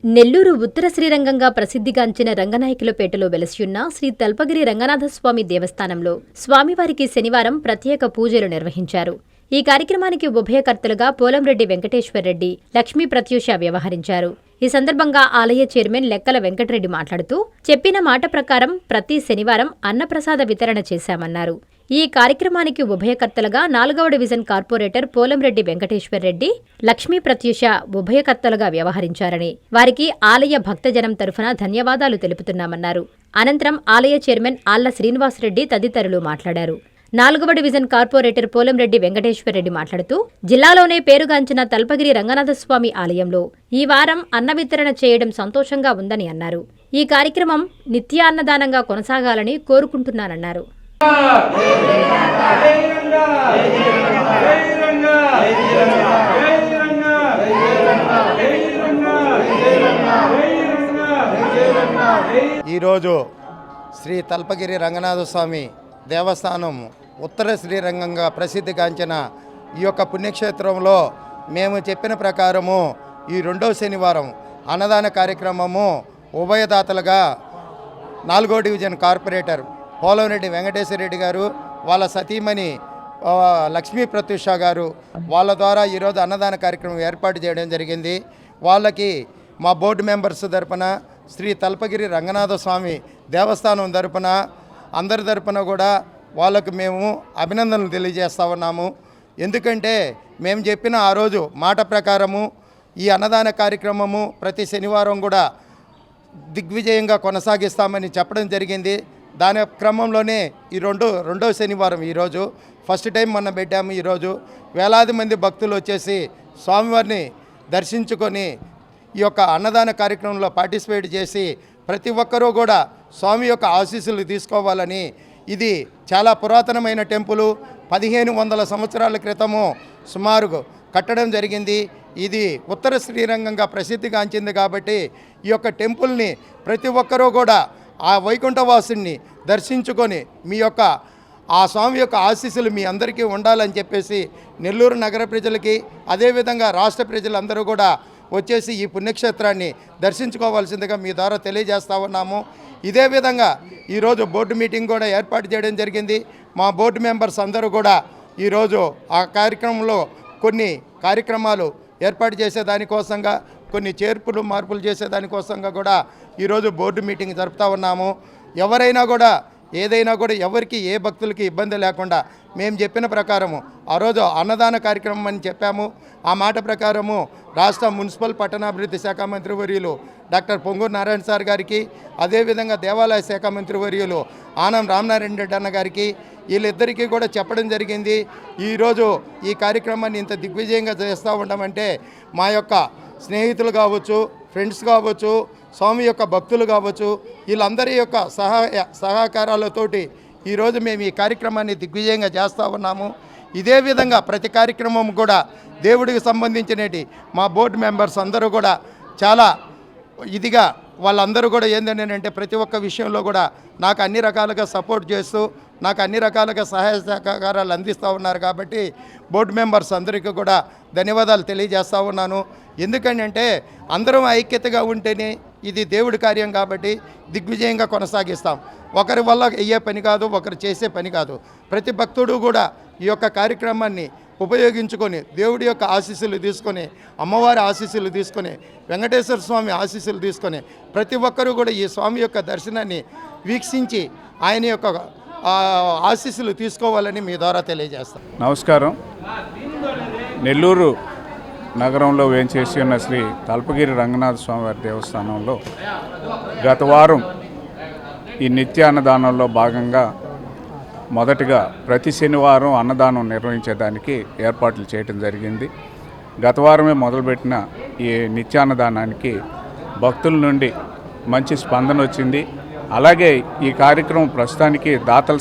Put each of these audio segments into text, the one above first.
నెల్లూరు ఉత్తర శ్రీరంగంగా ప్రసిద్ధిగాంచిన రంగనాయకులపేటలో వెలసియున్న శ్రీ తల్పగిరి రంగనాథస్వామి దేవస్థానంలో స్వామివారికి శనివారం ప్రత్యేక పూజలు నిర్వహించారు. ఈ కార్యక్రమానికి ఉభయకర్తలుగా పోలంరెడ్డి వెంకటేశ్వర్రెడ్డి, లక్ష్మీ ప్రత్యూష వ్యవహరించారు. ఈ సందర్భంగా ఆలయ చైర్మన్ లెక్కల వెంకటరెడ్డి మాట్లాడుతూ, చెప్పిన మాట ప్రకారం ప్రతి శనివారం అన్నప్రసాద వితరణ చేశామన్నారు. ఈ కార్యక్రమానికి ఉభయకర్తలుగా 4వ డివిజన్ కార్పొరేటర్ పోలంరెడ్డి వెంకటేశ్వర్రెడ్డి, లక్ష్మీ ప్రత్యూష ఉభయకర్తలుగా వ్యవహరించారని, వారికి ఆలయ భక్తజనం తరఫున ధన్యవాదాలు తెలుపుతున్నామన్నారు. అనంతరం ఆలయ చైర్మన్ ఆళ్ల శ్రీనివాసరెడ్డి తదితరులు మాట్లాడారు. 4వ డివిజన్ కార్పొరేటర్ పోలంరెడ్డి వెంకటేశ్వర్రెడ్డి మాట్లాడుతూ, జిల్లాలోనే పేరుగాంచిన తల్పగిరి రంగనాథస్వామి ఆలయంలో ఈ వారం అన్న వితరణ చేయడం సంతోషంగా ఉందని అన్నారు. ఈ కార్యక్రమం నిత్యాన్నదానంగా కొనసాగాలని కోరుకుంటున్నానన్నారు. ఈరోజు శ్రీ తల్పగిరి రంగనాథస్వామి దేవస్థానం ఉత్తర శ్రీరంగంగా ప్రసిద్ధిగాంచిన ఈ యొక్క పుణ్యక్షేత్రంలో మేము చెప్పిన ప్రకారము ఈ 2వ శనివారం అన్నదాన కార్యక్రమము ఉభయదాతలుగా 4వ డివిజన్ కార్పొరేటర్ పోలంరెడ్డి వెంకటేశ్వరరెడ్డి గారు, వాళ్ళ సతీమణి లక్ష్మీ ప్రత్యూష గారు వాళ్ళ ద్వారా ఈరోజు అన్నదాన కార్యక్రమం ఏర్పాటు చేయడం జరిగింది. వాళ్ళకి మా బోర్డు మెంబర్స్ తరపున శ్రీ తల్పగిరి రంగనాథస్వామి దేవస్థానం తరపున అందరి తరపున కూడా వాళ్ళకు మేము అభినందనలు తెలియజేస్తా ఉన్నాము. ఎందుకంటే మేము చెప్పిన ఆ రోజు మాట ప్రకారము ఈ అన్నదాన కార్యక్రమము ప్రతి శనివారం కూడా దిగ్విజయంగా కొనసాగిస్తామని చెప్పడం జరిగింది. దాని క్రమంలోనే ఈ రెండవ శనివారం ఈరోజు ఫస్ట్ టైం మొన్న పెట్టాము. ఈరోజు వేలాది మంది భక్తులు వచ్చేసి స్వామివారిని దర్శించుకొని ఈ యొక్క అన్నదాన కార్యక్రమంలో పార్టిసిపేట్ చేసి ప్రతి ఒక్కరూ కూడా స్వామి యొక్క ఆశీస్సులు తీసుకోవాలని, ఇది చాలా పురాతనమైన టెంపుల్, 1500 సంవత్సరాల క్రితము సుమారు కట్టడం జరిగింది. ఇది ఉత్తర శ్రీరంగంగా ప్రసిద్ధిగాంచింది కాబట్టి ఈ యొక్క టెంపుల్ని ప్రతి ఒక్కరూ కూడా ఆ వైకుంఠవాసుని దర్శించుకొని మీ యొక్క ఆ స్వామి యొక్క ఆశీస్సులు మీ అందరికీ ఉండాలని చెప్పేసి నెల్లూరు నగర ప్రజలకి, అదేవిధంగా రాష్ట్ర ప్రజలందరూ కూడా వచ్చేసి ఈ పుణ్యక్షేత్రాన్ని దర్శించుకోవాల్సిందిగా మీ ద్వారా తెలియజేస్తా ఉన్నాము. ఇదే విధంగా ఈరోజు బోర్డు మీటింగ్ కూడా ఏర్పాటు చేయడం జరిగింది. మా బోర్డు మెంబర్స్ అందరూ కూడా ఈరోజు ఆ కార్యక్రమంలో కొన్ని కార్యక్రమాలు ఏర్పాటు చేసేదానికోసంగా, కొన్ని చేర్పులు మార్పులు చేసేదానికోసంగా కూడా ఈరోజు బోర్డు మీటింగ్ జరుపుతూ ఉన్నాము. ఎవరైనా కూడా ఏదైనా కూడా ఎవరికి ఏ భక్తులకి ఇబ్బంది లేకుండా మేము చెప్పిన ప్రకారము ఆ రోజు అన్నదాన కార్యక్రమం అని చెప్పాము. ఆ మాట ప్రకారము రాష్ట్ర మున్సిపల్ పట్టణాభివృద్ధి శాఖ మంత్రివర్యులు డాక్టర్ పొంగూరు నారాయణ సార్ గారికి, అదేవిధంగా దేవాలయ శాఖ మంత్రివర్యులు ఆనం రామనారాయణ రెడ్డి అన్న గారికి, వీళ్ళిద్దరికీ కూడా చెప్పడం జరిగింది. ఈరోజు ఈ కార్యక్రమాన్ని ఇంత దిగ్విజయంగా చేస్తూ ఉండమంటే మా యొక్క స్నేహితులు కావచ్చు, ఫ్రెండ్స్ కావచ్చు, స్వామి యొక్క భక్తులు కావచ్చు, వీళ్ళందరి యొక్క సహకారాలతోటి ఈరోజు మేము ఈ కార్యక్రమాన్ని దిగ్విజయంగా చేస్తూ ఉన్నాము. ఇదే విధంగా ప్రతి కార్యక్రమం కూడా దేవుడికి సంబంధించినటి మా బోర్డు మెంబర్స్ అందరూ కూడా చాలా ఇదిగా వాళ్ళందరూ కూడా ఏంటంటే ప్రతి ఒక్క విషయంలో కూడా నాకు అన్ని రకాలుగా సపోర్ట్ చేస్తూ నాకు అన్ని రకాలుగా సహాయ సహకారాలు అందిస్తూ ఉన్నారు. కాబట్టి బోర్డు మెంబర్స్ అందరికీ కూడా ధన్యవాదాలు తెలియజేస్తూ ఉన్నాను. ఎందుకంటే అందరం ఐక్యతగా ఉంటేనే ఇది దేవుడి కార్యం కాబట్టి దిగ్విజయంగా కొనసాగిస్తాం. ఒకరి వల్ల అయ్యే పని కాదు, ఒకరు చేసే పని కాదు. ప్రతి భక్తుడు కూడా ఈ యొక్క కార్యక్రమాన్ని ఉపయోగించుకొని దేవుడి యొక్క ఆశీస్సులు తీసుకొని, అమ్మవారి ఆశీస్సులు తీసుకొని, వెంకటేశ్వర స్వామి ఆశీస్సులు తీసుకొని ప్రతి ఒక్కరూ కూడా ఈ స్వామి యొక్క దర్శనాన్ని వీక్షించి ఆయన యొక్క ఆశీస్సులు తీసుకోవాలని మీ ద్వారా తెలియజేస్తాం. నమస్కారం. నెల్లూరు నగరంలో వేంచేసి ఉన్న శ్రీ తల్పగిరి రంగనాథ స్వామివారి దేవస్థానంలో గత వారం ఈ నిత్య అన్నదానంలో భాగంగా మొదటిగా ప్రతి శనివారం అన్నదానం నిర్వహించేదానికి ఏర్పాట్లు చేయడం జరిగింది. గత వారమే మొదలుపెట్టిన ఈ నిత్యాన్నదానానికి భక్తుల నుండి మంచి స్పందన వచ్చింది. అలాగే ఈ కార్యక్రమం ప్రస్తుతానికి దాతల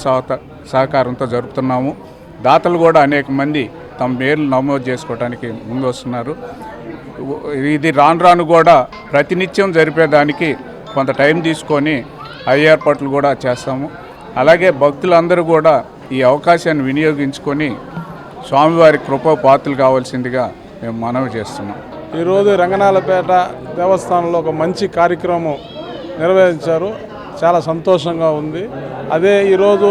సహకారంతో జరుపుతున్నాము. దాతలు కూడా అనేక మంది తమ పేర్లు నమోదు చేసుకోవడానికి ముందు వస్తున్నారు. ఇది రాను రాను కూడా ప్రతినిత్యం జరిపేదానికి కొంత టైం తీసుకొని ఏర్పాట్లు కూడా చేస్తాము. అలాగే భక్తులందరూ కూడా ఈ అవకాశాన్ని వినియోగించుకొని స్వామివారి కృపా పాత్రలు కావాల్సిందిగా మేము మనవి చేస్తున్నాం. ఈరోజు రంగనాయలపేట దేవస్థానంలో ఒక మంచి కార్యక్రమం నిర్వహించారు. చాలా సంతోషంగా ఉంది. అదే ఈరోజు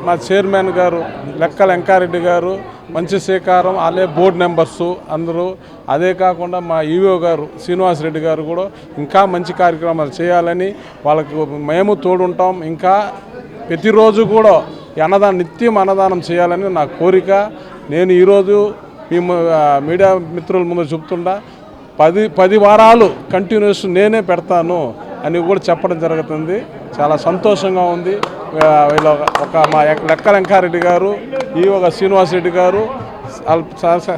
మా చైర్మన్ గారు లెక్కల వెంకారెడ్డి గారు మంచి శ్రీకారం, అలాగే బోర్డు మెంబర్సు అందరూ, అదే కాకుండా మా ఈవో గారు శ్రీనివాసరెడ్డి గారు కూడా ఇంకా మంచి కార్యక్రమాలు చేయాలని వాళ్ళకి మేము తోడుంటాం. ఇంకా ప్రతిరోజు కూడా నిత్యం అన్నదానం చేయాలని నా కోరిక. నేను ఈరోజు మేము మీడియా మిత్రుల ముందు చెప్తుండా 10 వారాలు కంటిన్యూస్ నేనే పెడతాను అని కూడా చెప్పడం జరుగుతుంది. చాలా సంతోషంగా ఉంది. ఒక మా లెక్కల వెంకారెడ్డి గారు, ఈ ఒక శ్రీనివాసరెడ్డి గారు,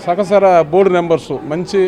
సకసర బోర్డు మెంబర్సు మంచి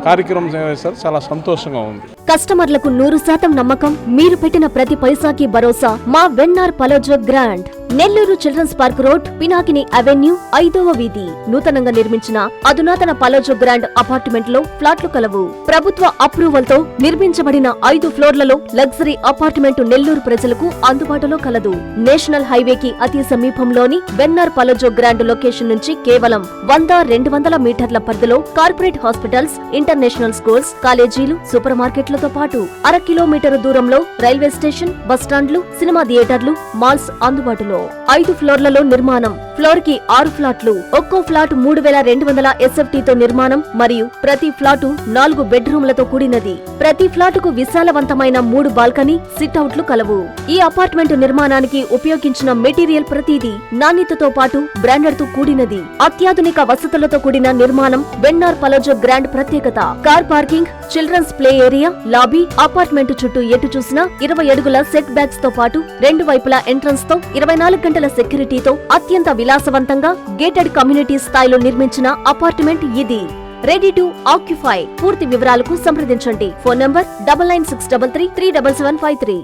కార్యక్రమం చేశారు. చాలా సంతోషంగా ఉంది. కస్టమర్లకు 100% నమ్మకం, మీరు పెట్టిన ప్రతి పైసాకి భరోసా మా VNR పలోజో Grand. Nellore children's park road, Pinakini avenue, 5వ వీధి. నూతనంగా నిర్మించిన అధునాతన పలోజో గ్రాండ్ అపార్ట్మెంట్ లో ఫ్లాట్లు కలవు. ప్రభుత్వ అప్రూవల్ తో నిర్మించబడిన 5 ఫ్లోర్లలో లగ్జరీ అపార్ట్మెంట్ నెల్లూరు ప్రజలకు అందుబాటులో కలదు. నేషనల్ హైవేకి అతి సమీపంలోని వెన్నార్ పలోజో గ్రాండ్ లొకేషన్ నుంచి కేవలం 100-200 మీటర్ల పరిధిలో కార్పొరేట్ హాస్పిటల్స్, ఇంటర్నేషనల్ స్కూల్స్, కాలేజీలు, సూపర్ మార్కెట్లతో పాటు 1/2 కిలోమీటర్ దూరంలో రైల్వే స్టేషన్, బస్టాండ్లు, సినిమా థియేటర్లు, మాల్స్ అందుబాటులో. 5 ఫ్లోర్లలో నిర్మాణం. ఫ్లోర్ కి 6 ఫ్లాట్లు. ఒక్కో ఫ్లాట్ 3200 SFT తో నిర్మాణం మరియు ప్రతి ఫ్లాటు 4 బెడ్రూమ్లతో కూడినది. ప్రతి ఫ్లాటుకు విశాలవంతమైన 3 బాల్కనీ, సిట్అవుట్లు కలవు. ఈ అపార్ట్మెంట్ నిర్మాణానికి ఉపయోగించిన మెటీరియల్ ప్రతిదీ నాణ్యతతో పాటు బ్రాండెడ్ తో కూడినది. అత్యాధునిక వసతులతో కూడిన నిర్మాణం వెన్నార్ పలోజో గ్రాండ్ ప్రత్యేకత. Car parking, children's play area, lobby, apartment చుట్టూ ఎటు చూసినా 20 అడుగుల సెట్ బ్యాక్స్ తో పాటు 2 వైపులా ఎంట్రన్స్ తో 24 గంటల సెక్యూరిటీతో అత్యంత విలాసవంతంగా గేటెడ్ కమ్యూనిటీ స్థాయిలో నిర్మించిన అపార్ట్మెంట్ ఇది. Ready to occupy. పూర్తి వివరాలకు సంప్రదించండి. Phone number 9963337753.